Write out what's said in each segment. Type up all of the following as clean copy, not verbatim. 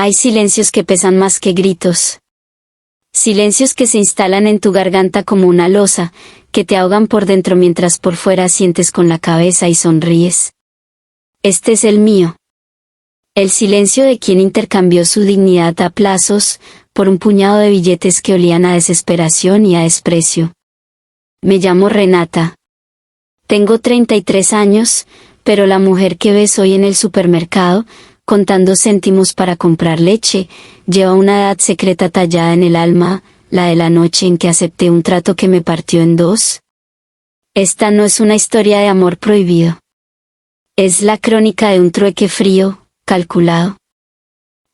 Hay silencios que pesan más que gritos. Silencios que se instalan en tu garganta como una losa, que te ahogan por dentro mientras por fuera sientes con la cabeza y sonríes. Este es el mío. El silencio de quien intercambió su dignidad a plazos, por un puñado de billetes que olían a desesperación y a desprecio. Me llamo Renata. Tengo 33 años, pero la mujer que ves hoy en el supermercado, contando céntimos para comprar leche, lleva una edad secreta tallada en el alma, la de la noche en que acepté un trato que me partió en dos. Esta no es una historia de amor prohibido. Es la crónica de un trueque frío, calculado.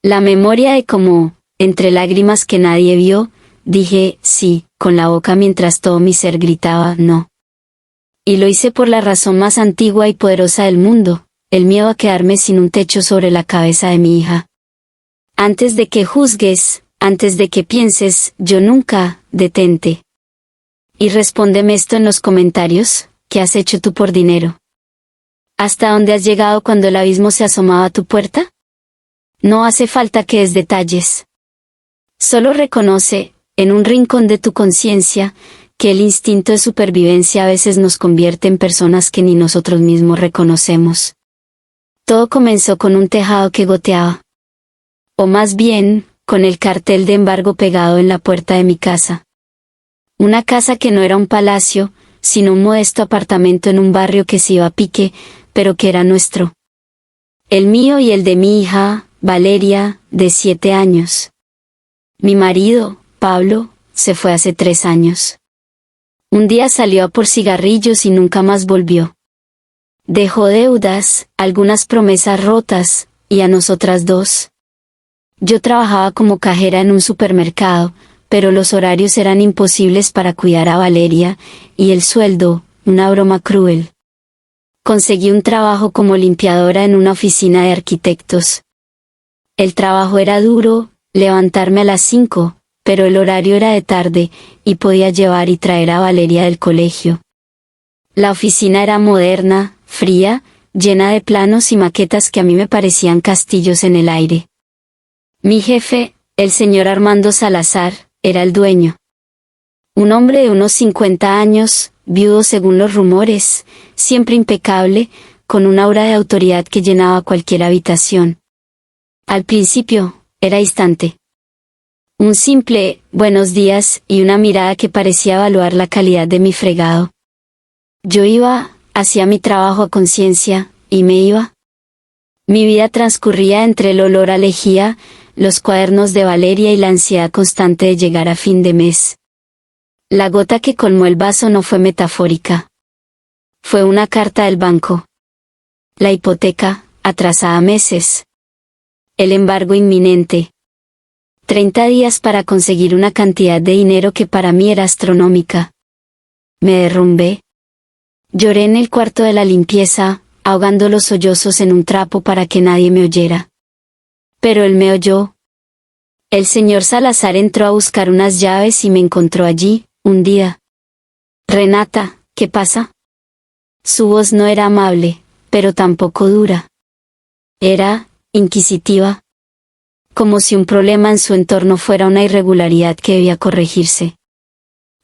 La memoria de cómo, entre lágrimas que nadie vio, dije sí, con la boca mientras todo mi ser gritaba no. Y lo hice por la razón más antigua y poderosa del mundo, el miedo a quedarme sin un techo sobre la cabeza de mi hija. Antes de que juzgues, antes de que pienses, yo nunca, detente. Y respóndeme esto en los comentarios, ¿qué has hecho tú por dinero? ¿Hasta dónde has llegado cuando el abismo se asomaba a tu puerta? No hace falta que des detalles. Solo reconoce, en un rincón de tu conciencia, que el instinto de supervivencia a veces nos convierte en personas que ni nosotros mismos reconocemos. Todo comenzó con un tejado que goteaba. O más bien, con el cartel de embargo pegado en la puerta de mi casa. Una casa que no era un palacio, sino un modesto apartamento en un barrio que se iba a pique, pero que era nuestro. El mío y el de mi hija, Valeria, de 7 años. Mi marido, Pablo, se fue hace 3 años. Un día salió a por cigarrillos y nunca más volvió. Dejó deudas, algunas promesas rotas, y a nosotras dos. Yo trabajaba como cajera en un supermercado, pero los horarios eran imposibles para cuidar a Valeria, y el sueldo, una broma cruel. Conseguí un trabajo como limpiadora en una oficina de arquitectos. El trabajo era duro, levantarme a las 5, pero el horario era de tarde, y podía llevar y traer a Valeria del colegio. La oficina era moderna, fría, llena de planos y maquetas que a mí me parecían castillos en el aire. Mi jefe, el señor Armando Salazar, era el dueño. Un hombre de unos 50 años, viudo según los rumores, siempre impecable, con un aura de autoridad que llenaba cualquier habitación. Al principio, era distante. Un simple, buenos días, y una mirada que parecía evaluar la calidad de mi fregado. Yo iba, hacía mi trabajo a conciencia, y me iba. Mi vida transcurría entre el olor a lejía, los cuadernos de Valeria y la ansiedad constante de llegar a fin de mes. La gota que colmó el vaso no fue metafórica. Fue una carta del banco. La hipoteca, atrasada meses. El embargo inminente. 30 días para conseguir una cantidad de dinero que para mí era astronómica. Me derrumbé. Lloré en el cuarto de la limpieza, ahogando los sollozos en un trapo para que nadie me oyera. Pero él me oyó. El señor Salazar entró a buscar unas llaves y me encontró allí, hundida. Renata, ¿qué pasa? Su voz no era amable, pero tampoco dura. Era, inquisitiva. Como si un problema en su entorno fuera una irregularidad que debía corregirse.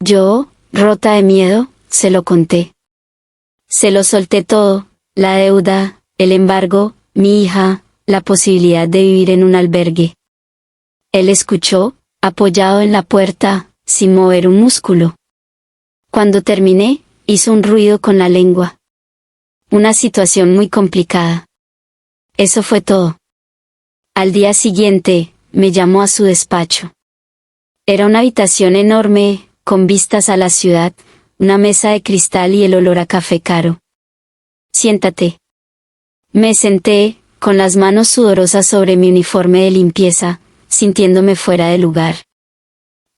Yo, rota de miedo, se lo conté. Se lo solté todo, la deuda, el embargo, mi hija, la posibilidad de vivir en un albergue. Él escuchó, apoyado en la puerta, sin mover un músculo. Cuando terminé, hizo un ruido con la lengua. Una situación muy complicada. Eso fue todo. Al día siguiente, me llamó a su despacho. Era una habitación enorme, con vistas a la ciudad, una mesa de cristal y el olor a café caro. Siéntate. Me senté, con las manos sudorosas sobre mi uniforme de limpieza, sintiéndome fuera de lugar.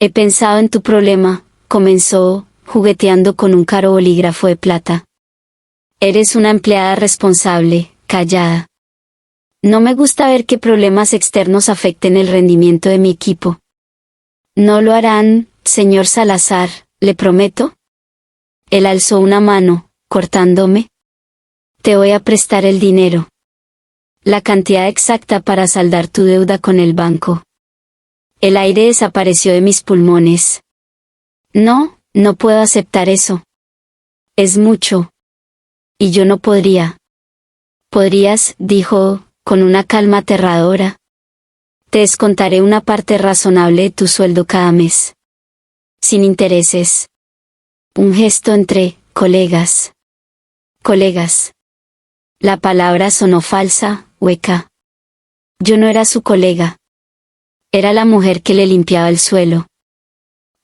He pensado en tu problema, comenzó, jugueteando con un caro bolígrafo de plata. Eres una empleada responsable, callada. No me gusta ver que problemas externos afecten el rendimiento de mi equipo. No lo harán, señor Salazar, le prometo. Él alzó una mano, cortándome. Te voy a prestar el dinero. La cantidad exacta para saldar tu deuda con el banco. El aire desapareció de mis pulmones. No, no puedo aceptar eso. Es mucho. Y yo no podría. Podrías, dijo, con una calma aterradora. Te descontaré una parte razonable de tu sueldo cada mes. Sin intereses. Un gesto entre colegas. Colegas. La palabra sonó falsa, hueca. Yo no era su colega. Era la mujer que le limpiaba el suelo.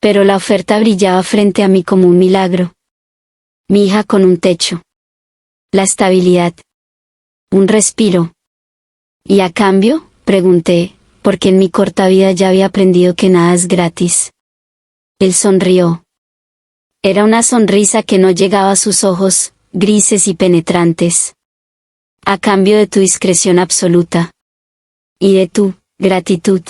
Pero la oferta brillaba frente a mí como un milagro. Mi hija con un techo. La estabilidad. Un respiro. ¿Y a cambio? Pregunté, porque en mi corta vida ya había aprendido que nada es gratis. Él sonrió. Era una sonrisa que no llegaba a sus ojos, grises y penetrantes. A cambio de tu discreción absoluta. Y de tu gratitud.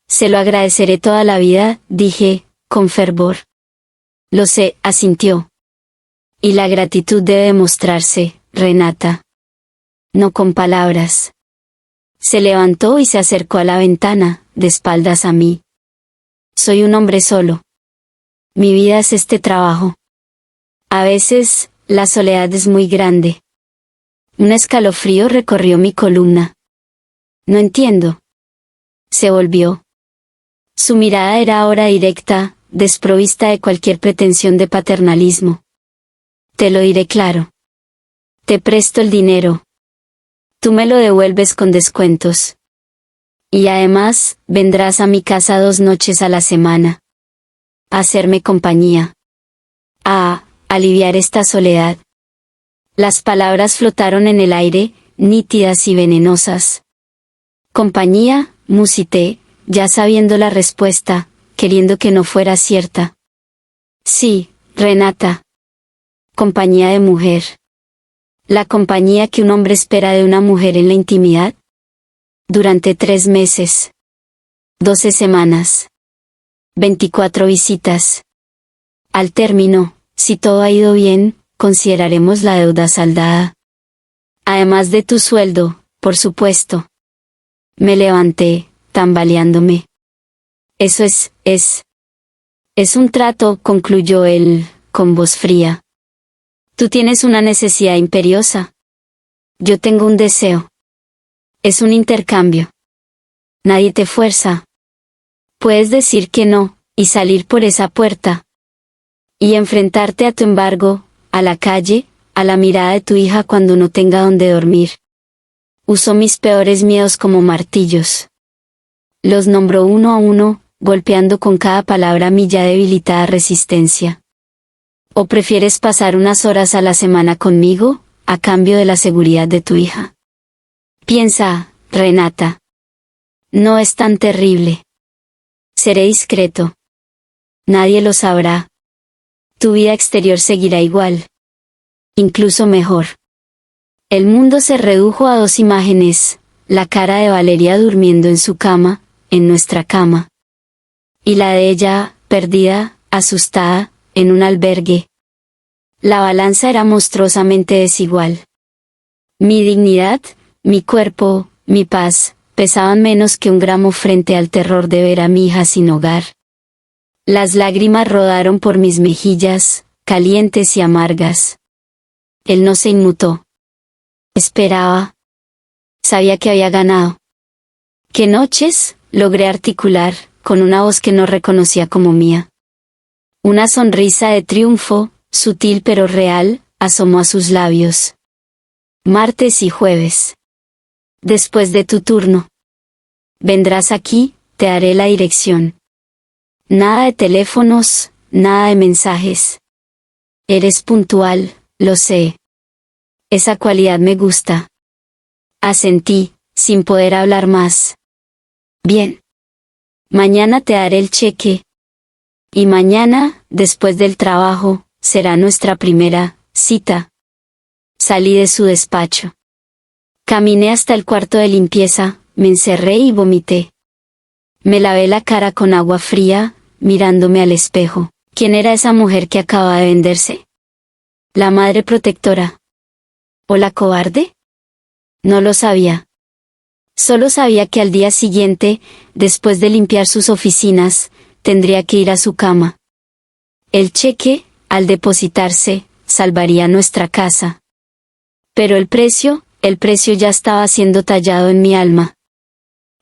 Se lo agradeceré toda la vida, dije, con fervor. Lo sé, asintió. Y la gratitud debe demostrarse, Renata. No con palabras. Se levantó y se acercó a la ventana, de espaldas a mí. Soy un hombre solo. Mi vida es este trabajo. A veces, la soledad es muy grande. Un escalofrío recorrió mi columna. No entiendo. Se volvió. Su mirada era ahora directa, desprovista de cualquier pretensión de paternalismo. Te lo diré claro. Te presto el dinero. Tú me lo devuelves con descuentos. Y además, vendrás a mi casa 2 noches a la semana. A hacerme compañía. A aliviar esta soledad. Las palabras flotaron en el aire, nítidas y venenosas. Compañía, musité, ya sabiendo la respuesta, queriendo que no fuera cierta. Sí, Renata. Compañía de mujer. La compañía que un hombre espera de una mujer en la intimidad. Durante 3 meses. 12 semanas. 24 visitas. Al término, si todo ha ido bien, consideraremos la deuda saldada. Además de tu sueldo, por supuesto. Me levanté, tambaleándome. Eso es un trato, concluyó él, con voz fría. Tú tienes una necesidad imperiosa. Yo tengo un deseo. Es un intercambio. Nadie te fuerza. Puedes decir que no, y salir por esa puerta. Y enfrentarte a tu embargo, a la calle, a la mirada de tu hija cuando no tenga donde dormir. Usó mis peores miedos como martillos. Los nombró uno a uno, golpeando con cada palabra mi ya debilitada resistencia. ¿O prefieres pasar unas horas a la semana conmigo, a cambio de la seguridad de tu hija? Piensa, Renata. No es tan terrible. Seré discreto. Nadie lo sabrá. Tu vida exterior seguirá igual. Incluso mejor. El mundo se redujo a 2 imágenes, la cara de Valeria durmiendo en su cama, en nuestra cama. Y la de ella, perdida, asustada, en un albergue. La balanza era monstruosamente desigual. Mi dignidad, mi cuerpo, mi paz, pesaban menos que 1 gramo frente al terror de ver a mi hija sin hogar. Las lágrimas rodaron por mis mejillas, calientes y amargas. Él no se inmutó. Esperaba. Sabía que había ganado. ¿Qué noches? Logré articular, con una voz que no reconocía como mía. Una sonrisa de triunfo, sutil pero real, asomó a sus labios. Martes y jueves. Después de tu turno. Vendrás aquí, te daré la dirección. Nada de teléfonos, nada de mensajes. Eres puntual, lo sé. Esa cualidad me gusta. Asentí, sin poder hablar más. Bien. Mañana te daré el cheque. Y mañana, después del trabajo, será nuestra primera cita. Salí de su despacho. Caminé hasta el cuarto de limpieza, me encerré y vomité. Me lavé la cara con agua fría, mirándome al espejo. ¿Quién era esa mujer que acababa de venderse? ¿La madre protectora? ¿O la cobarde? No lo sabía. Solo sabía que al día siguiente, después de limpiar sus oficinas, tendría que ir a su cama. El cheque, al depositarse, salvaría nuestra casa. Pero el precio ya estaba siendo tallado en mi alma.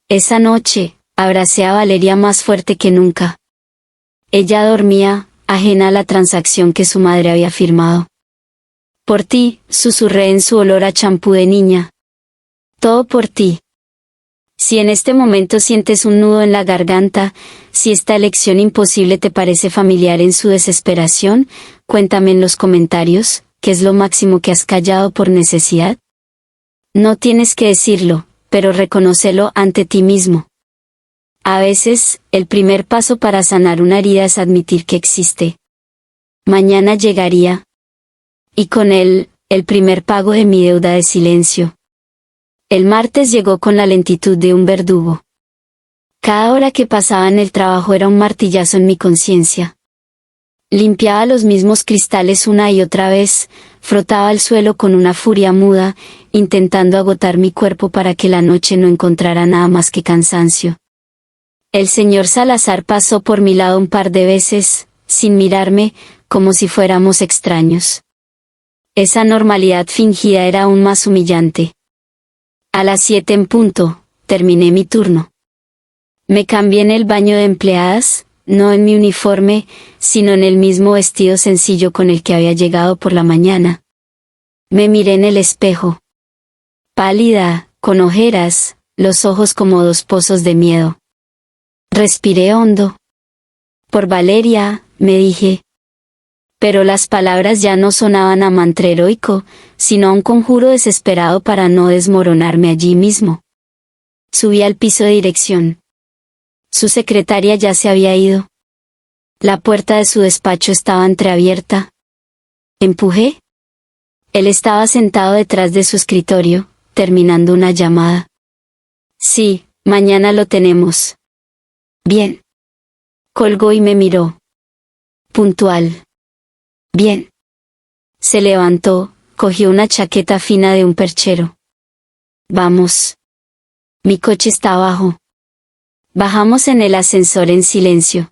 Esa noche, abracé a Valeria más fuerte que nunca. Ella dormía, ajena a la transacción que su madre había firmado. Por ti, susurré en su olor a champú de niña. Todo por ti. Si en este momento sientes un nudo en la garganta, si esta elección imposible te parece familiar en su desesperación, cuéntame en los comentarios, ¿qué es lo máximo que has callado por necesidad? No tienes que decirlo, pero reconócelo ante ti mismo. A veces, el primer paso para sanar una herida es admitir que existe. Mañana llegaría. Y con él, el primer pago de mi deuda de silencio. El martes llegó con la lentitud de un verdugo. Cada hora que pasaba en el trabajo era un martillazo en mi conciencia. Limpiaba los mismos cristales una y otra vez, frotaba el suelo con una furia muda, intentando agotar mi cuerpo para que la noche no encontrara nada más que cansancio. El señor Salazar pasó por mi lado un par de veces, sin mirarme, como si fuéramos extraños. Esa normalidad fingida era aún más humillante. A las 7 en punto, terminé mi turno. Me cambié en el baño de empleadas, no en mi uniforme, sino en el mismo vestido sencillo con el que había llegado por la mañana. Me miré en el espejo. Pálida, con ojeras, los ojos como dos pozos de miedo. Respiré hondo. Por Valeria, me dije. Pero las palabras ya no sonaban a mantra heroico, sino a un conjuro desesperado para no desmoronarme allí mismo. Subí al piso de dirección. Su secretaria ya se había ido. La puerta de su despacho estaba entreabierta. Empujé. Él estaba sentado detrás de su escritorio, terminando una llamada. Sí, mañana lo tenemos. Bien. Colgó y me miró. Puntual. Bien. Se levantó, cogió una chaqueta fina de un perchero. Vamos. Mi coche está abajo. Bajamos en el ascensor en silencio.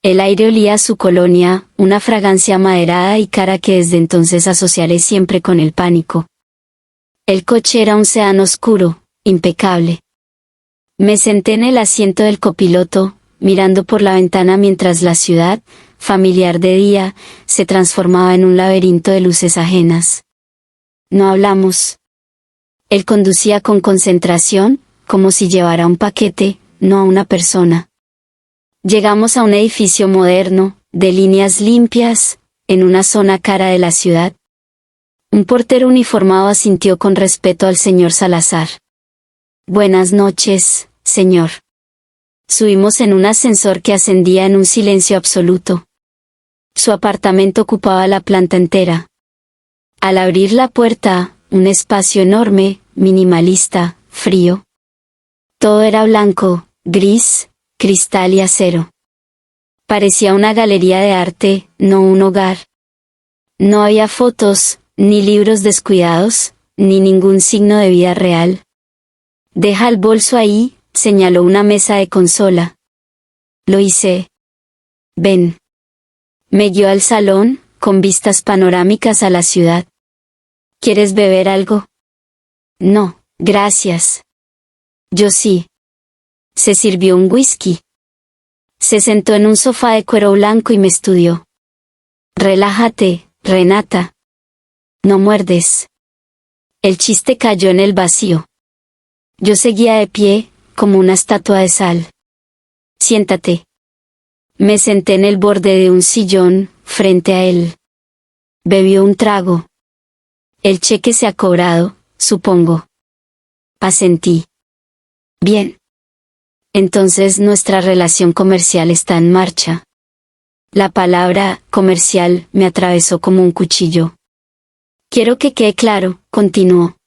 El aire olía a su colonia, una fragancia amaderada y cara que desde entonces asociaré siempre con el pánico. El coche era un sedán oscuro, impecable. Me senté en el asiento del copiloto, mirando por la ventana mientras la ciudad, familiar de día, se transformaba en un laberinto de luces ajenas. No hablamos. Él conducía con concentración, como si llevara un paquete, no a una persona. Llegamos a un edificio moderno, de líneas limpias, en una zona cara de la ciudad. Un portero uniformado asintió con respeto al señor Salazar. Buenas noches, señor. Subimos en un ascensor que ascendía en un silencio absoluto. Su apartamento ocupaba la planta entera. Al abrir la puerta, un espacio enorme, minimalista, frío. Todo era blanco, gris, cristal y acero. Parecía una galería de arte, no un hogar. No había fotos, ni libros descuidados, ni ningún signo de vida real. Deja el bolso ahí, señaló una mesa de consola. Lo hice. Ven. Me guió al salón, con vistas panorámicas a la ciudad. ¿Quieres beber algo? No, gracias. Yo sí. Se sirvió un whisky. Se sentó en un sofá de cuero blanco y me estudió. Relájate, Renata. No muerdes. El chiste cayó en el vacío. Yo seguía de pie, como una estatua de sal. Siéntate. Me senté en el borde de un sillón, frente a él. Bebió un trago. El cheque se ha cobrado, supongo. Asentí. Bien. Entonces nuestra relación comercial está en marcha. La palabra comercial me atravesó como un cuchillo. Quiero que quede claro, continuó.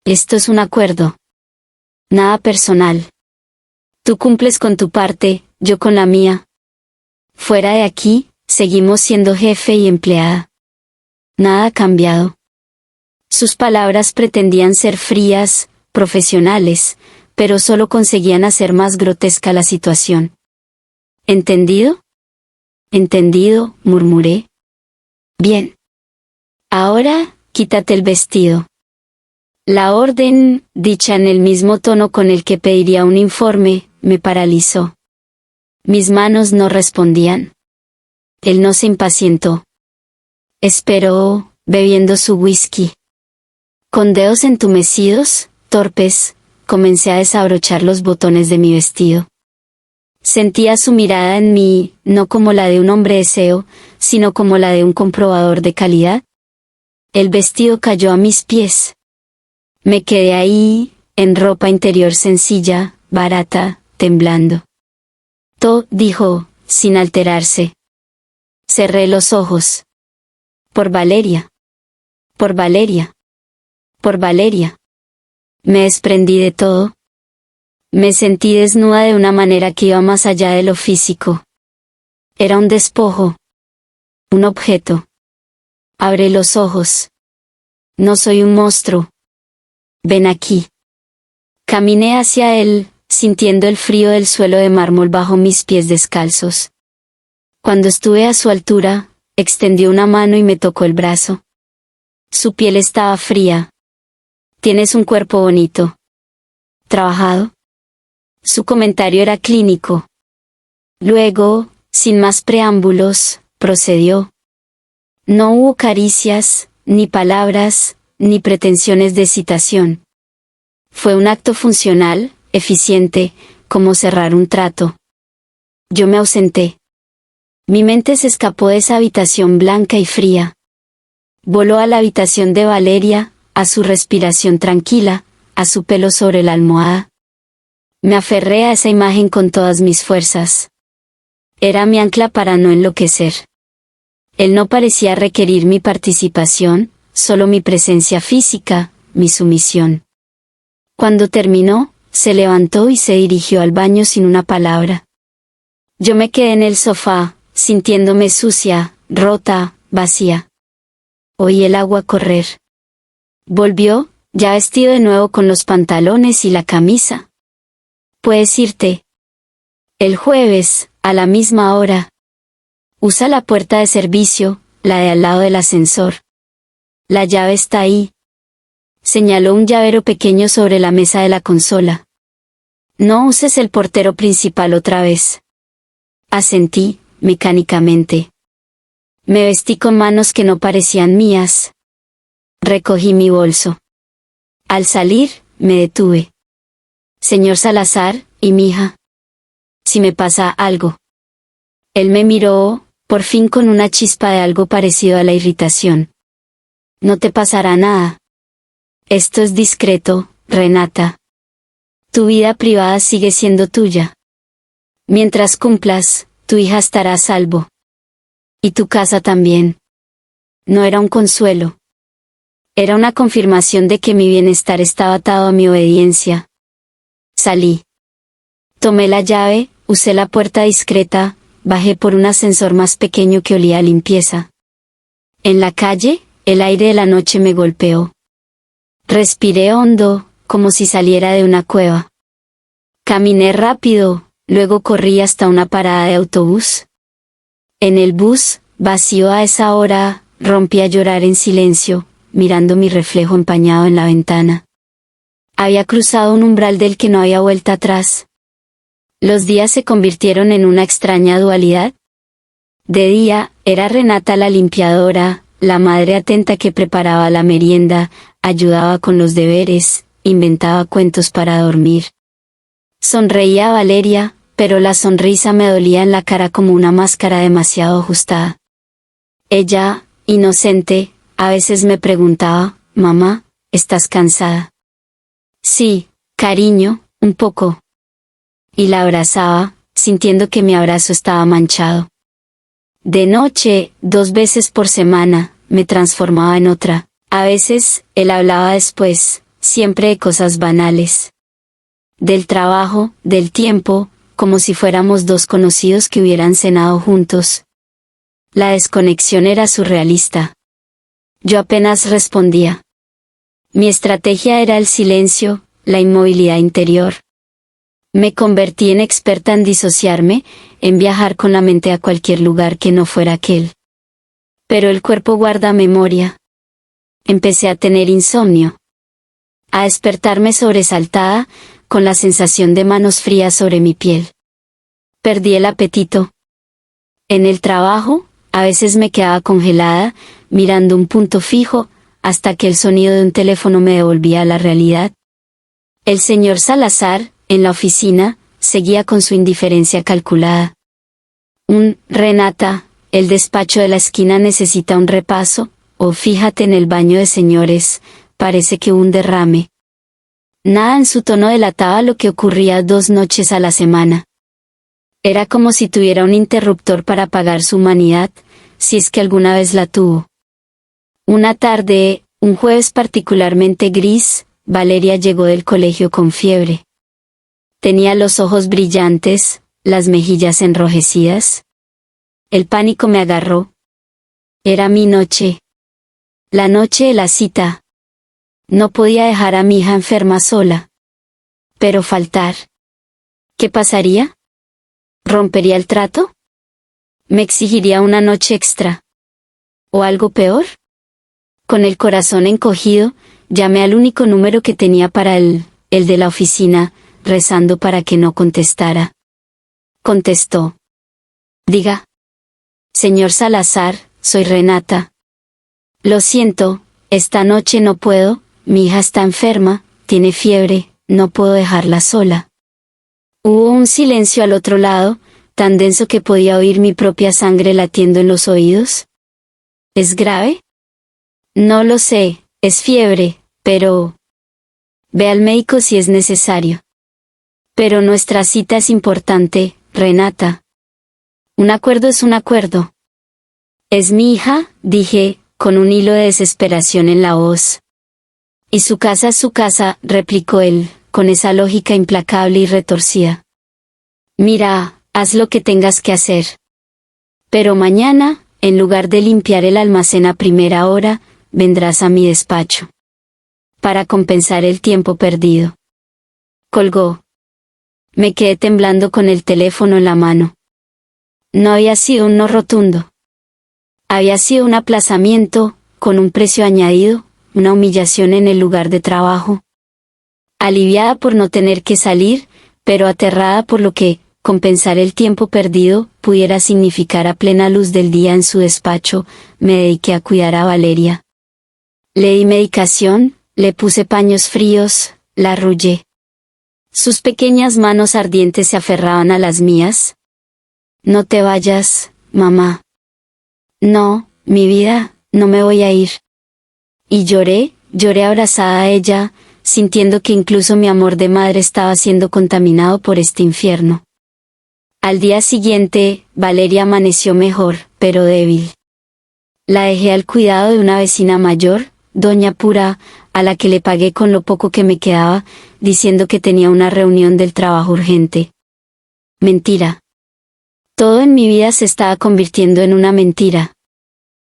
Esto es un acuerdo. Nada personal. Tú cumples con tu parte, yo con la mía. Fuera de aquí, seguimos siendo jefe y empleada. Nada ha cambiado. Sus palabras pretendían ser frías, profesionales, pero solo conseguían hacer más grotesca la situación. ¿Entendido? Entendido, murmuré. Bien. Ahora, quítate el vestido. La orden, dicha en el mismo tono con el que pediría un informe, me paralizó. Mis manos no respondían. Él no se impacientó. Esperó, bebiendo su whisky. Con dedos entumecidos, torpes, comencé a desabrochar los botones de mi vestido. Sentía su mirada en mí, no como la de un hombre deseo, sino como la de un comprobador de calidad. El vestido cayó a mis pies. Me quedé ahí, en ropa interior sencilla, barata, temblando. Dijo, sin alterarse. Cerré los ojos. Por Valeria. Por Valeria. Por Valeria. Me desprendí de todo. Me sentí desnuda de una manera que iba más allá de lo físico. Era un despojo. Un objeto. Abre los ojos. No soy un monstruo. Ven aquí. Caminé hacia él, sintiendo el frío del suelo de mármol bajo mis pies descalzos. Cuando estuve a su altura, extendió una mano y me tocó el brazo. Su piel estaba fría. Tienes un cuerpo bonito. ¿Trabajado? Su comentario era clínico. Luego, sin más preámbulos, procedió. No hubo caricias, ni palabras, ni pretensiones de excitación. Fue un acto funcional, eficiente, como cerrar un trato. Yo me ausenté. Mi mente se escapó de esa habitación blanca y fría. Voló a la habitación de Valeria, a su respiración tranquila, a su pelo sobre la almohada. Me aferré a esa imagen con todas mis fuerzas. Era mi ancla para no enloquecer. Él no parecía requerir mi participación, solo mi presencia física, mi sumisión. Cuando terminó, se levantó y se dirigió al baño sin una palabra. Yo me quedé en el sofá, sintiéndome sucia, rota, vacía. Oí el agua correr. Volvió, ya vestido de nuevo con los pantalones y la camisa. Puedes irte. El jueves, a la misma hora. Usa la puerta de servicio, la de al lado del ascensor. La llave está ahí. Señaló un llavero pequeño sobre la mesa de la consola. No uses el portero principal otra vez. Asentí, mecánicamente. Me vestí con manos que no parecían mías. Recogí mi bolso. Al salir, me detuve. Señor Salazar, ¿y mi hija? Si me pasa algo. Él me miró, por fin con una chispa de algo parecido a la irritación. No te pasará nada. Esto es discreto, Renata. Tu vida privada sigue siendo tuya. Mientras cumplas, tu hija estará a salvo. Y tu casa también. No era un consuelo. Era una confirmación de que mi bienestar estaba atado a mi obediencia. Salí. Tomé la llave, usé la puerta discreta, bajé por un ascensor más pequeño que olía a limpieza. En la calle, el aire de la noche me golpeó. Respiré hondo, como si saliera de una cueva. Caminé rápido, luego corrí hasta una parada de autobús. En el bus, vacío a esa hora, rompí a llorar en silencio, mirando mi reflejo empañado en la ventana. Había cruzado un umbral del que no había vuelta atrás. Los días se convirtieron en una extraña dualidad. De día, era Renata la limpiadora, la madre atenta que preparaba la merienda, ayudaba con los deberes, inventaba cuentos para dormir. Sonreía a Valeria, pero la sonrisa me dolía en la cara como una máscara demasiado ajustada. Ella, inocente, a veces me preguntaba, «Mamá, ¿estás cansada?» «Sí, cariño, un poco». Y la abrazaba, sintiendo que mi abrazo estaba manchado. De noche, 2 veces por semana, me transformaba en otra. A veces, él hablaba después, siempre de cosas banales. Del trabajo, del tiempo, como si fuéramos 2 conocidos que hubieran cenado juntos. La desconexión era surrealista. Yo apenas respondía. Mi estrategia era el silencio, la inmovilidad interior. Me convertí en experta en disociarme, en viajar con la mente a cualquier lugar que no fuera aquel. Pero el cuerpo guarda memoria. Empecé a tener insomnio. A despertarme sobresaltada, con la sensación de manos frías sobre mi piel. Perdí el apetito. En el trabajo, a veces me quedaba congelada, mirando un punto fijo, hasta que el sonido de un teléfono me devolvía a la realidad. El señor Salazar, en la oficina, seguía con su indiferencia calculada. Renata, el despacho de la esquina necesita un repaso, o fíjate en el baño de señores, parece que hubo un derrame. Nada en su tono delataba lo que ocurría 2 noches a la semana. Era como si tuviera un interruptor para apagar su humanidad, si es que alguna vez la tuvo. Una tarde, un jueves particularmente gris, Valeria llegó del colegio con fiebre. Tenía los ojos brillantes, las mejillas enrojecidas. El pánico me agarró. Era mi noche. La noche de la cita. No podía dejar a mi hija enferma sola. Pero faltar. ¿Qué pasaría? ¿Rompería el trato? ¿Me exigiría una noche extra? ¿O algo peor? Con el corazón encogido, llamé al único número que tenía para el de la oficina, rezando para que no contestara. Contestó. Diga. Señor Salazar, soy Renata. Lo siento, esta noche no puedo, mi hija está enferma, tiene fiebre, no puedo dejarla sola. Hubo un silencio al otro lado, tan denso que podía oír mi propia sangre latiendo en los oídos. ¿Es grave? No lo sé, es fiebre, pero... Ve al médico si es necesario. Pero nuestra cita es importante, Renata. Un acuerdo es un acuerdo. Es mi hija, dije, con un hilo de desesperación en la voz. Y su casa es su casa, replicó él, con esa lógica implacable y retorcida. Mira, haz lo que tengas que hacer. Pero mañana, en lugar de limpiar el almacén a primera hora, vendrás a mi despacho. Para compensar el tiempo perdido. Colgó. Me quedé temblando con el teléfono en la mano. No había sido un no rotundo. Había sido un aplazamiento, con un precio añadido, una humillación en el lugar de trabajo. Aliviada por no tener que salir, pero aterrada por lo que, compensar el tiempo perdido, pudiera significar a plena luz del día en su despacho, me dediqué a cuidar a Valeria. Le di medicación, le puse paños fríos, la arrullé. Sus pequeñas manos ardientes se aferraban a las mías. No te vayas, mamá. No, mi vida, no me voy a ir. Y lloré abrazada a ella, sintiendo que incluso mi amor de madre estaba siendo contaminado por este infierno. Al día siguiente, Valeria amaneció mejor, pero débil. La dejé al cuidado de una vecina mayor, doña Pura, a la que le pagué con lo poco que me quedaba, diciendo que tenía una reunión del trabajo urgente. Mentira. Todo en mi vida se estaba convirtiendo en una mentira.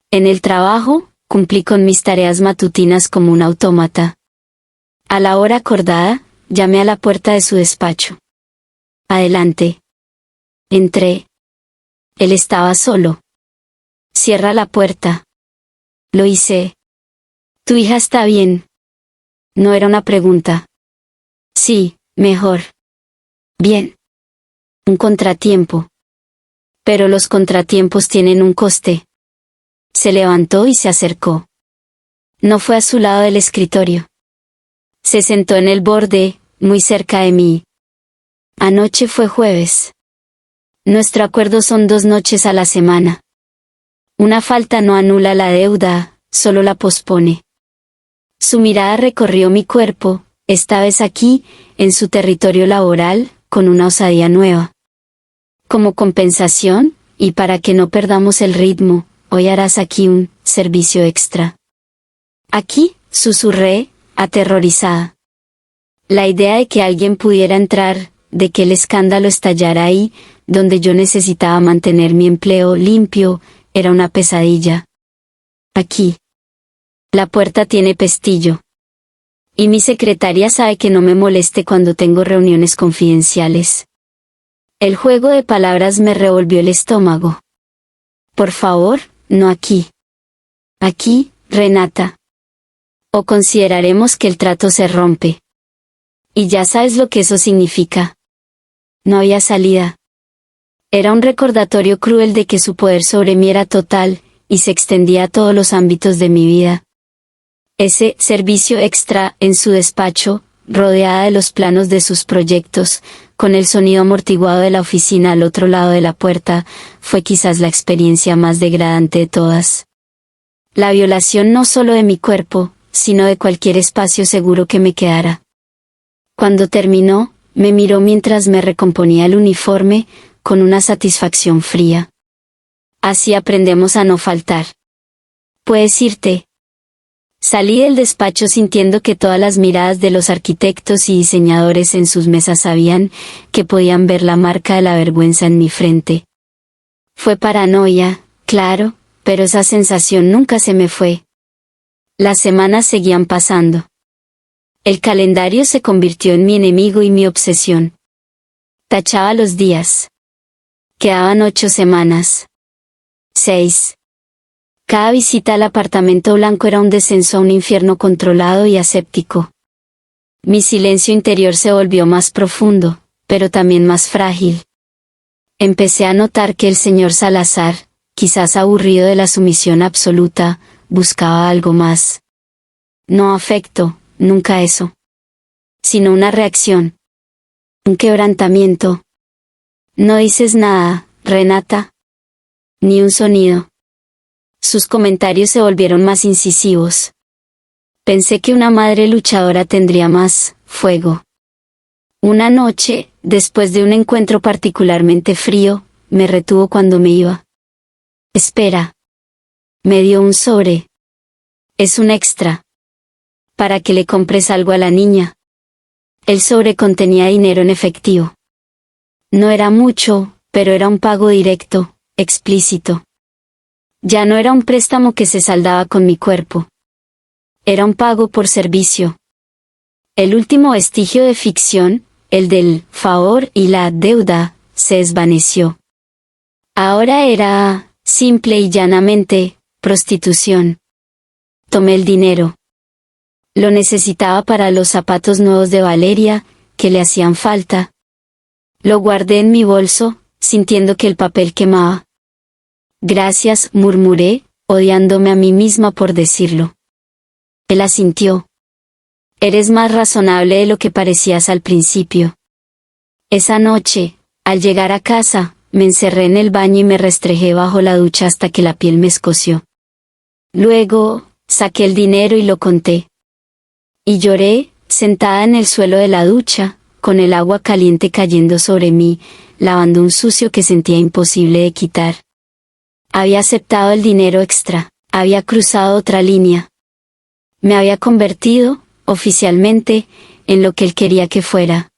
En el trabajo, cumplí con mis tareas matutinas como un autómata. A la hora acordada, llamé a la puerta de su despacho. Adelante. Entré. Él estaba solo. Cierra la puerta. Lo hice. ¿Tu hija está bien? No era una pregunta. Sí, mejor. Bien. Un contratiempo. Pero los contratiempos tienen un coste. Se levantó y se acercó. No fue a su lado del escritorio. Se sentó en el borde, muy cerca de mí. Anoche fue jueves. Nuestro acuerdo son 2 noches a la semana. Una falta no anula la deuda, solo la pospone. Su mirada recorrió mi cuerpo, esta vez aquí, en su territorio laboral, con una osadía nueva. Como compensación, y para que no perdamos el ritmo, hoy harás aquí un servicio extra. Aquí, susurré, aterrorizada. La idea de que alguien pudiera entrar, de que el escándalo estallara ahí, donde yo necesitaba mantener mi empleo limpio, era una pesadilla. Aquí. La puerta tiene pestillo. Y mi secretaria sabe que no me moleste cuando tengo reuniones confidenciales. El juego de palabras me revolvió el estómago. Por favor, no aquí. Aquí, Renata. O consideraremos que el trato se rompe. Y ya sabes lo que eso significa. No había salida. Era un recordatorio cruel de que su poder sobre mí era total, y se extendía a todos los ámbitos de mi vida. Ese servicio extra en su despacho, rodeada de los planos de sus proyectos, con el sonido amortiguado de la oficina al otro lado de la puerta, fue quizás la experiencia más degradante de todas. La violación no solo de mi cuerpo, sino de cualquier espacio seguro que me quedara. Cuando terminó, me miró mientras me recomponía el uniforme, con una satisfacción fría. Así aprendemos a no faltar. Puedes irte. Salí del despacho sintiendo que todas las miradas de los arquitectos y diseñadores en sus mesas sabían que podían ver la marca de la vergüenza en mi frente. Fue paranoia, claro, pero esa sensación nunca se me fue. Las semanas seguían pasando. El calendario se convirtió en mi enemigo y mi obsesión. Tachaba los días. Quedaban 8 semanas. 6. Cada visita al apartamento blanco era un descenso a un infierno controlado y aséptico. Mi silencio interior se volvió más profundo, pero también más frágil. Empecé a notar que el señor Salazar, quizás aburrido de la sumisión absoluta, buscaba algo más. No afecto, nunca eso. Sino una reacción. Un quebrantamiento. No dices nada, Renata. Ni un sonido. Sus comentarios se volvieron más incisivos. Pensé que una madre luchadora tendría más fuego. Una noche, después de un encuentro particularmente frío, me retuvo cuando me iba. Espera. Me dio un sobre. Es un extra. Para que le compres algo a la niña. El sobre contenía dinero en efectivo. No era mucho, pero era un pago directo, explícito. Ya no era un préstamo que se saldaba con mi cuerpo. Era un pago por servicio. El último vestigio de ficción, el del favor y la deuda, se desvaneció. Ahora era, simple y llanamente, prostitución. Tomé el dinero. Lo necesitaba para los zapatos nuevos de Valeria, que le hacían falta. Lo guardé en mi bolso, sintiendo que el papel quemaba. Gracias, murmuré, odiándome a mí misma por decirlo. Él asintió. Eres más razonable de lo que parecías al principio. Esa noche, al llegar a casa, me encerré en el baño y me restregé bajo la ducha hasta que la piel me escoció. Luego, saqué el dinero y lo conté. Y lloré, sentada en el suelo de la ducha, con el agua caliente cayendo sobre mí, lavando un sucio que sentía imposible de quitar. Había aceptado el dinero extra, había cruzado otra línea. Me había convertido, oficialmente, en lo que él quería que fuera.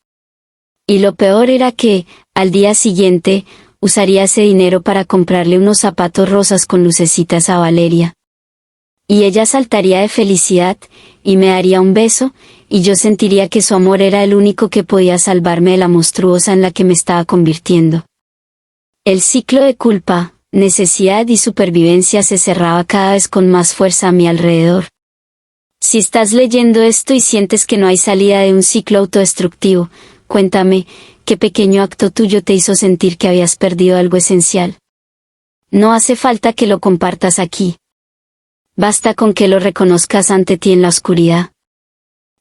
Y lo peor era que, al día siguiente, usaría ese dinero para comprarle unos zapatos rosas con lucecitas a Valeria. Y ella saltaría de felicidad, y me daría un beso, y yo sentiría que su amor era el único que podía salvarme de la monstruosa en la que me estaba convirtiendo. El ciclo de culpa, necesidad y supervivencia se cerraba cada vez con más fuerza a mi alrededor. Si estás leyendo esto y sientes que no hay salida de un ciclo autodestructivo, cuéntame, ¿qué pequeño acto tuyo te hizo sentir que habías perdido algo esencial? No hace falta que lo compartas aquí. Basta con que lo reconozcas ante ti en la oscuridad.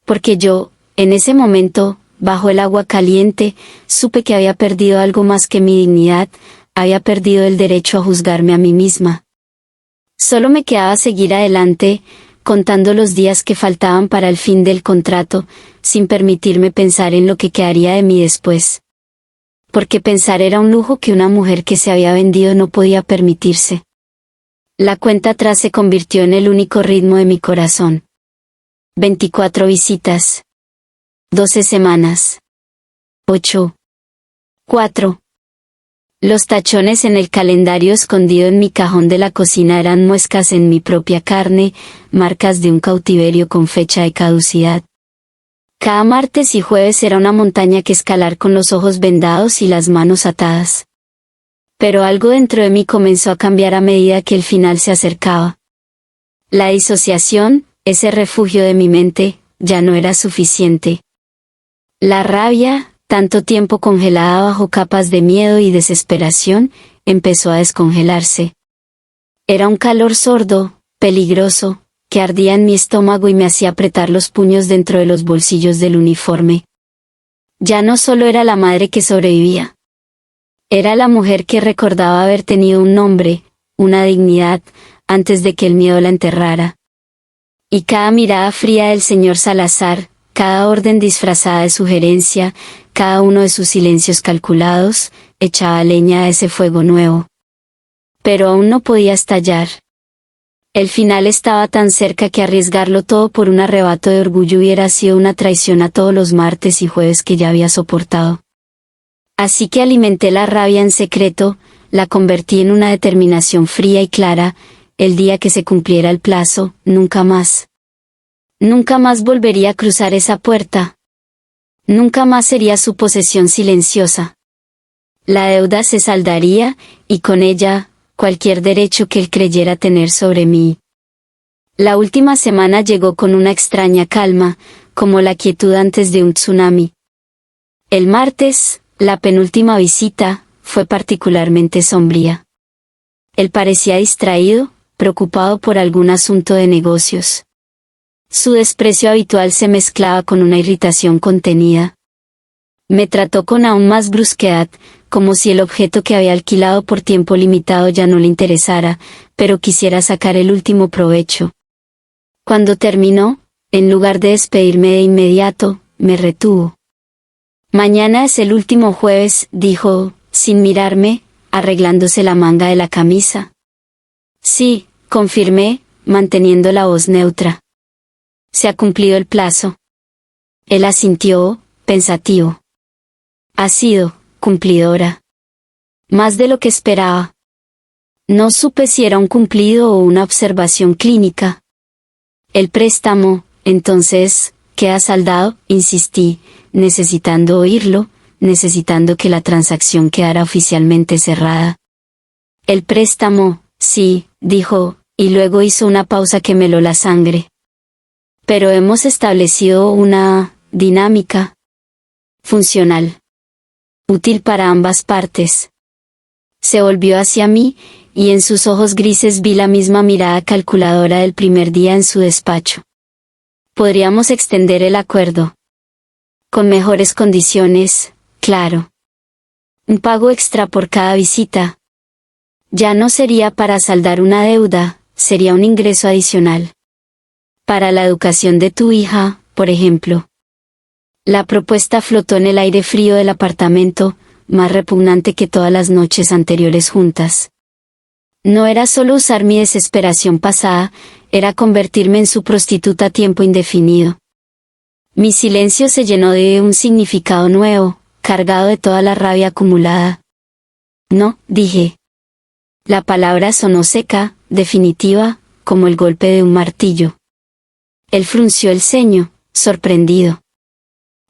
Porque yo, en ese momento, bajo el agua caliente, supe que había perdido algo más que mi dignidad, había perdido el derecho a juzgarme a mí misma. Solo me quedaba seguir adelante, contando los días que faltaban para el fin del contrato, sin permitirme pensar en lo que quedaría de mí después. Porque pensar era un lujo que una mujer que se había vendido no podía permitirse. La cuenta atrás se convirtió en el único ritmo de mi corazón. 24 visitas. 12 semanas. 8. 4. Los tachones en el calendario escondido en mi cajón de la cocina eran muescas en mi propia carne, marcas de un cautiverio con fecha de caducidad. Cada martes y jueves era una montaña que escalar con los ojos vendados y las manos atadas. Pero algo dentro de mí comenzó a cambiar a medida que el final se acercaba. La disociación, ese refugio de mi mente, ya no era suficiente. La rabia, tanto tiempo congelada bajo capas de miedo y desesperación, empezó a descongelarse. Era un calor sordo, peligroso, que ardía en mi estómago y me hacía apretar los puños dentro de los bolsillos del uniforme. Ya no solo era la madre que sobrevivía. Era la mujer que recordaba haber tenido un nombre, una dignidad, antes de que el miedo la enterrara. Y cada mirada fría del señor Salazar, cada orden disfrazada de sugerencia, cada uno de sus silencios calculados, echaba leña a ese fuego nuevo. Pero aún no podía estallar. El final estaba tan cerca que arriesgarlo todo por un arrebato de orgullo hubiera sido una traición a todos los martes y jueves que ya había soportado. Así que alimenté la rabia en secreto, la convertí en una determinación fría y clara: el día que se cumpliera el plazo, nunca más. Nunca más volvería a cruzar esa puerta. Nunca más sería su posesión silenciosa. La deuda se saldaría, y con ella, cualquier derecho que él creyera tener sobre mí. La última semana llegó con una extraña calma, como la quietud antes de un tsunami. El martes, la penúltima visita, fue particularmente sombría. Él parecía distraído, preocupado por algún asunto de negocios. Su desprecio habitual se mezclaba con una irritación contenida. Me trató con aún más brusquedad, como si el objeto que había alquilado por tiempo limitado ya no le interesara, pero quisiera sacar el último provecho. Cuando terminó, en lugar de despedirme de inmediato, me retuvo. «Mañana es el último jueves», dijo, sin mirarme, arreglándose la manga de la camisa. «Sí», confirmé, manteniendo la voz neutra. «Se ha cumplido el plazo». Él asintió, pensativo. «Ha sido cumplidora. Más de lo que esperaba». No supe si era un cumplido o una observación clínica. «El préstamo, entonces, queda saldado», insistí, necesitando oírlo, necesitando que la transacción quedara oficialmente cerrada. «El préstamo, sí», dijo, y luego hizo una pausa que me heló la sangre. «Pero hemos establecido una dinámica funcional, útil para ambas partes». Se volvió hacia mí, y en sus ojos grises vi la misma mirada calculadora del primer día en su despacho. «Podríamos extender el acuerdo. Con mejores condiciones, claro. Un pago extra por cada visita. Ya no sería para saldar una deuda, sería un ingreso adicional. Para la educación de tu hija, por ejemplo». La propuesta flotó en el aire frío del apartamento, más repugnante que todas las noches anteriores juntas. No era solo usar mi desesperación pasada, era convertirme en su prostituta a tiempo indefinido. Mi silencio se llenó de un significado nuevo, cargado de toda la rabia acumulada. «No», dije. La palabra sonó seca, definitiva, como el golpe de un martillo. Él frunció el ceño, sorprendido.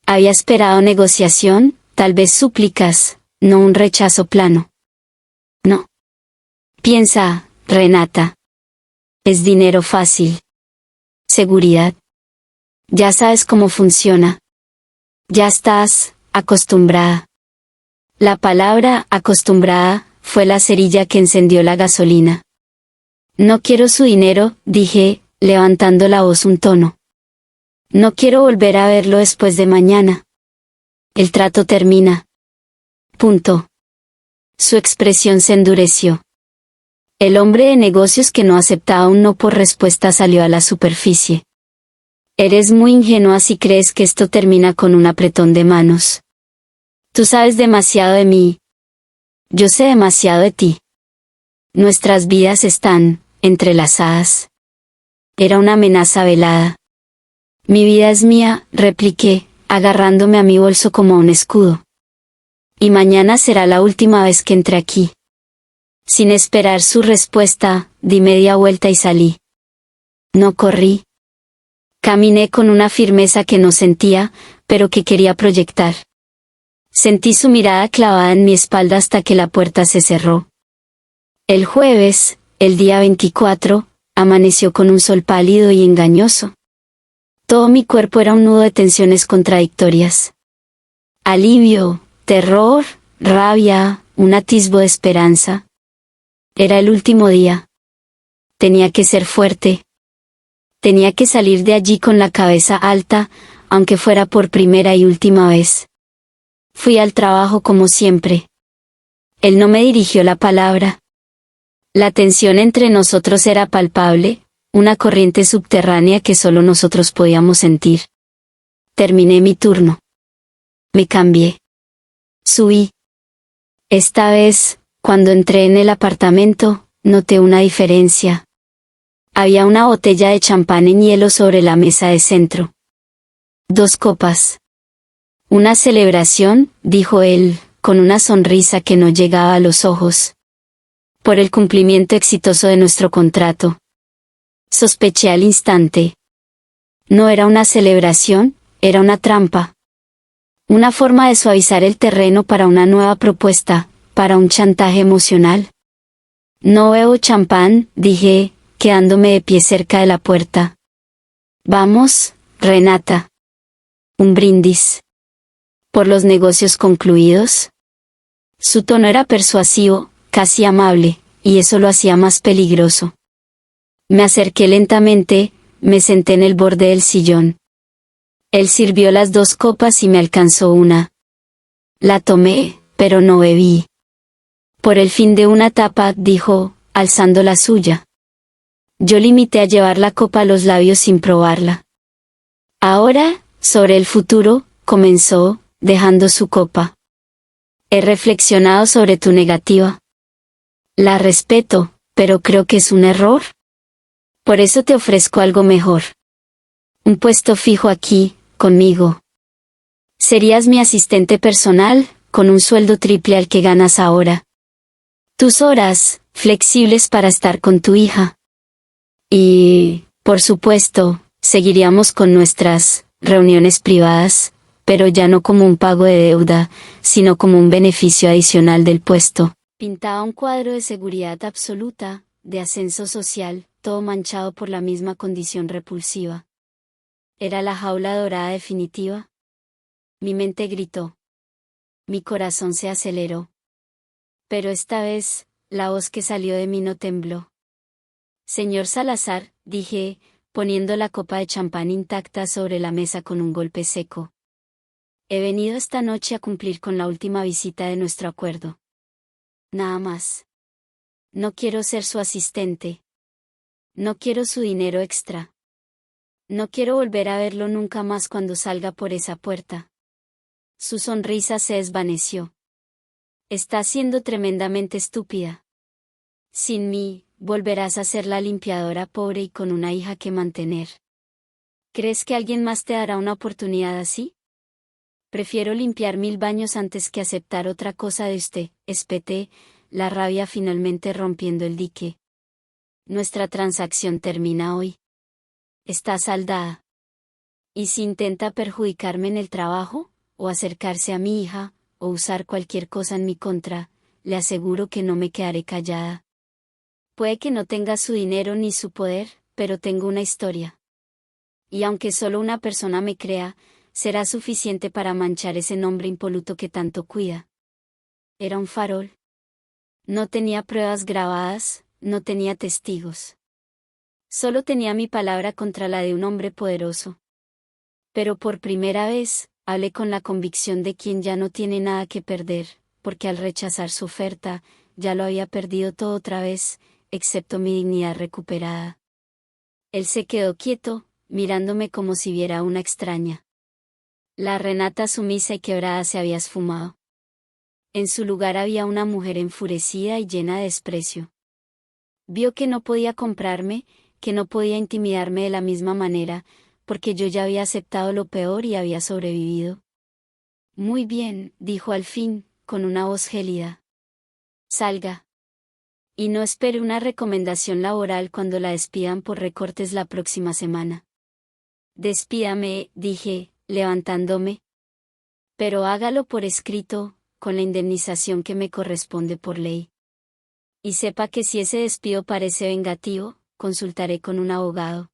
Había esperado negociación, tal vez súplicas, no un rechazo plano. «No. Piensa, Renata. Es dinero fácil. Seguridad. Ya sabes cómo funciona. Ya estás acostumbrada». La palabra «acostumbrada» fue la cerilla que encendió la gasolina. «No quiero su dinero», dije, levantando la voz un tono. «No quiero volver a verlo después de mañana. El trato termina. Punto». Su expresión se endureció. El hombre de negocios que no aceptaba un no por respuesta salió a la superficie. «Eres muy ingenua si crees que esto termina con un apretón de manos. Tú sabes demasiado de mí. Yo sé demasiado de ti. Nuestras vidas están entrelazadas». Era una amenaza velada. «Mi vida es mía», repliqué, agarrándome a mi bolso como a un escudo. «Y mañana será la última vez que entre aquí». Sin esperar su respuesta, di media vuelta y salí. No corrí. Caminé con una firmeza que no sentía, pero que quería proyectar. Sentí su mirada clavada en mi espalda hasta que la puerta se cerró. El jueves, el día 24, amaneció con un sol pálido y engañoso. Todo mi cuerpo era un nudo de tensiones contradictorias. Alivio, terror, rabia, un atisbo de esperanza. Era el último día. Tenía que ser fuerte. Tenía que salir de allí con la cabeza alta, aunque fuera por primera y última vez. Fui al trabajo como siempre. Él no me dirigió la palabra. La tensión entre nosotros era palpable, una corriente subterránea que solo nosotros podíamos sentir. Terminé mi turno. Me cambié. Subí. Esta vez, cuando entré en el apartamento, noté una diferencia. Había una botella de champán en hielo sobre la mesa de centro. 2 copas. Una celebración, dijo él, con una sonrisa que no llegaba a los ojos. Por el cumplimiento exitoso de nuestro contrato. Sospeché al instante. No era una celebración, era una trampa. Una forma de suavizar el terreno para una nueva propuesta, para un chantaje emocional. No bebo champán, dije, quedándome de pie cerca de la puerta. Vamos, Renata. Un brindis. ¿Por los negocios concluidos? Su tono era persuasivo, casi amable, y eso lo hacía más peligroso. Me acerqué lentamente, me senté en el borde del sillón. Él sirvió las 2 copas y me alcanzó una. La tomé, pero no bebí. Por el fin de una tapa, dijo, alzando la suya. Yo limité a llevar la copa a los labios sin probarla. Ahora, sobre el futuro, comenzó, dejando su copa. He reflexionado sobre tu negativa. La respeto, pero creo que es un error. Por eso te ofrezco algo mejor. Un puesto fijo aquí, conmigo. Serías mi asistente personal, con un sueldo triple al que ganas ahora. Tus horas, flexibles para estar con tu hija. Y, por supuesto, seguiríamos con nuestras reuniones privadas, pero ya no como un pago de deuda, sino como un beneficio adicional del puesto. Pintaba un cuadro de seguridad absoluta, de ascenso social, todo manchado por la misma condición repulsiva. ¿Era la jaula dorada definitiva? Mi mente gritó. Mi corazón se aceleró. Pero esta vez, la voz que salió de mí no tembló. Señor Salazar, dije, poniendo la copa de champán intacta sobre la mesa con un golpe seco. He venido esta noche a cumplir con la última visita de nuestro acuerdo. Nada más. No quiero ser su asistente. No quiero su dinero extra. No quiero volver a verlo nunca más cuando salga por esa puerta. Su sonrisa se desvaneció. Está siendo tremendamente estúpida. Sin mí, volverás a ser la limpiadora pobre y con una hija que mantener. ¿Crees que alguien más te dará una oportunidad así? Prefiero limpiar 1000 baños antes que aceptar otra cosa de usted, espeté, la rabia finalmente rompiendo el dique. Nuestra transacción termina hoy. Está saldada. ¿Y si intenta perjudicarme en el trabajo, o acercarse a mi hija, o usar cualquier cosa en mi contra, le aseguro que no me quedaré callada. Puede que no tenga su dinero ni su poder, pero tengo una historia. Y aunque solo una persona me crea, será suficiente para manchar ese nombre impoluto que tanto cuida. Era un farol. No tenía pruebas grabadas, no tenía testigos. Solo tenía mi palabra contra la de un hombre poderoso. Pero por primera vez, hablé con la convicción de quien ya no tiene nada que perder, porque al rechazar su oferta, ya lo había perdido todo otra vez, excepto mi dignidad recuperada. Él se quedó quieto, mirándome como si viera a una extraña. La Renata sumisa y quebrada se había esfumado. En su lugar había una mujer enfurecida y llena de desprecio. Vio que no podía comprarme, que no podía intimidarme de la misma manera, porque yo ya había aceptado lo peor y había sobrevivido. Muy bien, dijo al fin, con una voz gélida. Salga. Y no espere una recomendación laboral cuando la despidan por recortes la próxima semana. Despídame, dije, levantándome. Pero hágalo por escrito, con la indemnización que me corresponde por ley. Y sepa que si ese despido parece vengativo, consultaré con un abogado.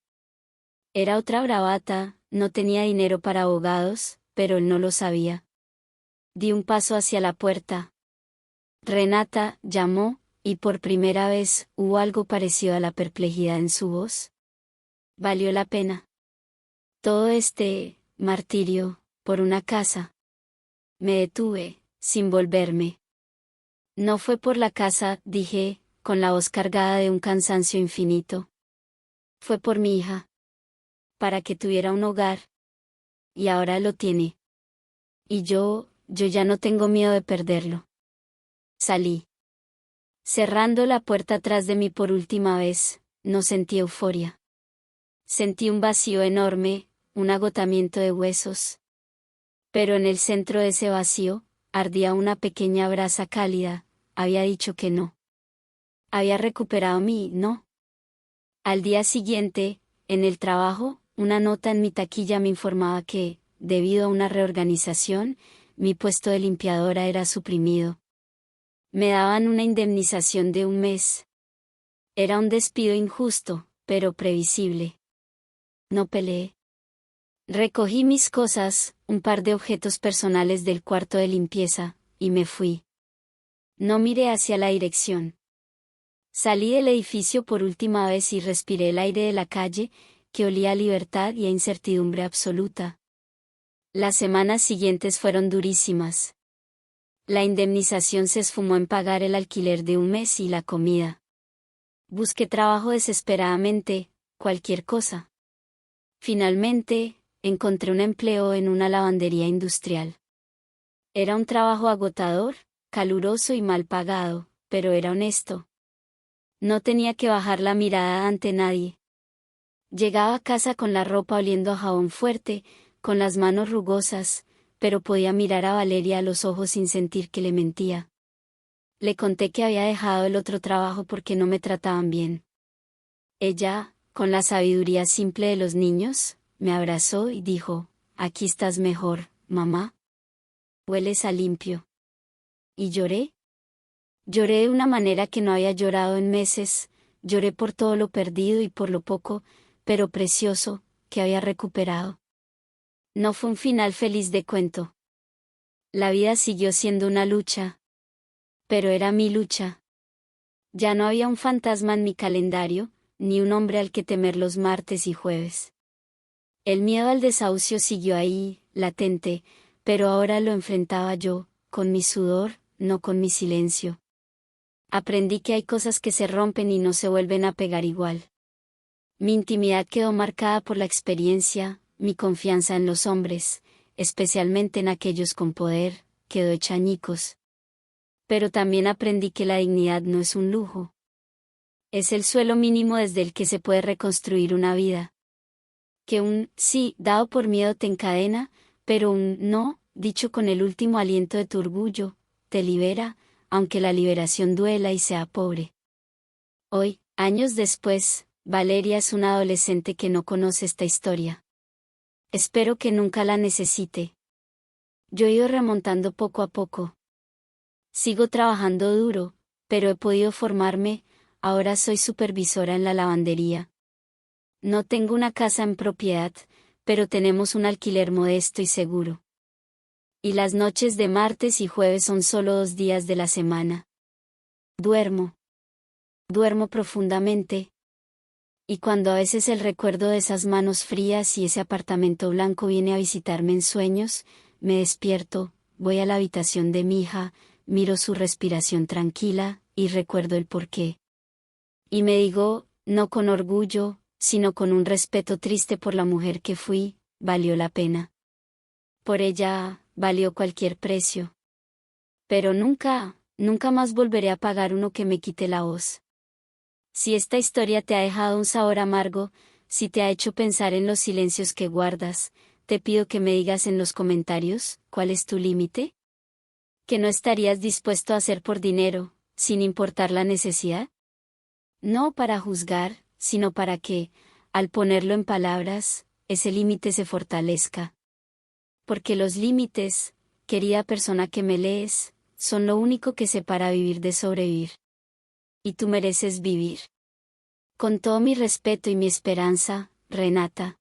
Era otra bravata, no tenía dinero para abogados, pero él no lo sabía. Di un paso hacia la puerta. Renata, llamó, y por primera vez hubo algo parecido a la perplejidad en su voz. Valió la pena. Todo este martirio, por una casa. Me detuve, sin volverme. No fue por la casa, dije, con la voz cargada de un cansancio infinito. Fue por mi hija. Para que tuviera un hogar. Y ahora lo tiene. Y yo ya no tengo miedo de perderlo. Salí. Cerrando la puerta tras de mí por última vez, no sentí euforia. Sentí un vacío enorme, un agotamiento de huesos. Pero en el centro de ese vacío, ardía una pequeña brasa cálida. Había dicho que no. Había recuperado mi no. Al día siguiente, en el trabajo, una nota en mi taquilla me informaba que, debido a una reorganización, mi puesto de limpiadora era suprimido. Me daban una indemnización de un mes. Era un despido injusto, pero previsible. No peleé. Recogí mis cosas, un par de objetos personales del cuarto de limpieza, y me fui. No miré hacia la dirección. Salí del edificio por última vez y respiré el aire de la calle, que olía a libertad y a incertidumbre absoluta. Las semanas siguientes fueron durísimas. La indemnización se esfumó en pagar el alquiler de un mes y la comida. Busqué trabajo desesperadamente, cualquier cosa. Finalmente, encontré un empleo en una lavandería industrial. Era un trabajo agotador, caluroso y mal pagado, pero era honesto. No tenía que bajar la mirada ante nadie. Llegaba a casa con la ropa oliendo a jabón fuerte, con las manos rugosas, pero podía mirar a Valeria a los ojos sin sentir que le mentía. Le conté que había dejado el otro trabajo porque no me trataban bien. Ella, con la sabiduría simple de los niños, me abrazó y dijo, «Aquí estás mejor, mamá. Hueles a limpio». ¿Y lloré? Lloré de una manera que no había llorado en meses, lloré por todo lo perdido y por lo poco, pero precioso, que había recuperado. No fue un final feliz de cuento. La vida siguió siendo una lucha. Pero era mi lucha. Ya no había un fantasma en mi calendario, ni un hombre al que temer los martes y jueves. El miedo al desahucio siguió ahí, latente, pero ahora lo enfrentaba yo, con mi sudor, no con mi silencio. Aprendí que hay cosas que se rompen y no se vuelven a pegar igual. Mi intimidad quedó marcada por la experiencia, mi confianza en los hombres, especialmente en aquellos con poder, quedó hecha añicos. Pero también aprendí que la dignidad no es un lujo. Es el suelo mínimo desde el que se puede reconstruir una vida. Que un sí dado por miedo te encadena, pero un no, dicho con el último aliento de tu orgullo, te libera, aunque la liberación duela y sea pobre. Hoy, años después, Valeria es una adolescente que no conoce esta historia. Espero que nunca la necesite. Yo he ido remontando poco a poco. Sigo trabajando duro, pero he podido formarme, ahora soy supervisora en la lavandería. No tengo una casa en propiedad, pero tenemos un alquiler modesto y seguro. Y las noches de martes y jueves son solo 2 días de la semana. Duermo. Duermo profundamente. Y cuando a veces el recuerdo de esas manos frías y ese apartamento blanco viene a visitarme en sueños, me despierto, voy a la habitación de mi hija, miro su respiración tranquila, y recuerdo el porqué. Y me digo, no con orgullo, sino con un respeto triste por la mujer que fui, valió la pena. Por ella, valió cualquier precio. Pero nunca más volveré a pagar uno que me quite la voz. Si esta historia te ha dejado un sabor amargo, si te ha hecho pensar en los silencios que guardas, te pido que me digas en los comentarios, ¿cuál es tu límite? ¿Qué no estarías dispuesto a hacer por dinero, sin importar la necesidad? No para juzgar, sino para que, al ponerlo en palabras, ese límite se fortalezca. Porque los límites, querida persona que me lees, son lo único que separa vivir de sobrevivir. Y tú mereces vivir. Con todo mi respeto y mi esperanza, Renata,